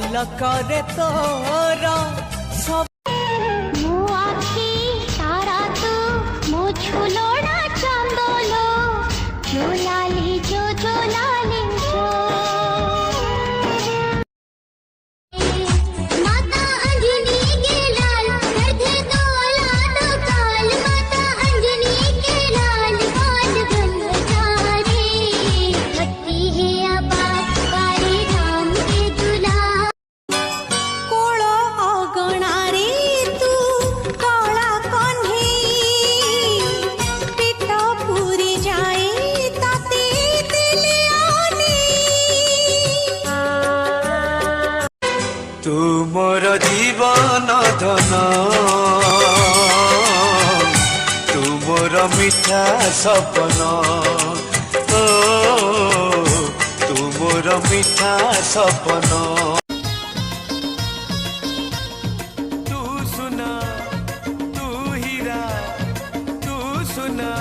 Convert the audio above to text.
झलकरे तोर सब मो आखी तारा तू मो झुलना चंदलो जो लाली जो जो माता अंजनी के लाल करते तोला तो काल माता अंजनी के लाल काल गंगारे भक्ति है आबाद काली राम के दुला कोल अगणारे तू कला कन्हई पीठ पूरी जाए ताते दिले आनी तू मोर जीवन धन तू मोर मिठा सपन ओ तू मोर मिठा सपन तू सुना तू हीरा तू सुना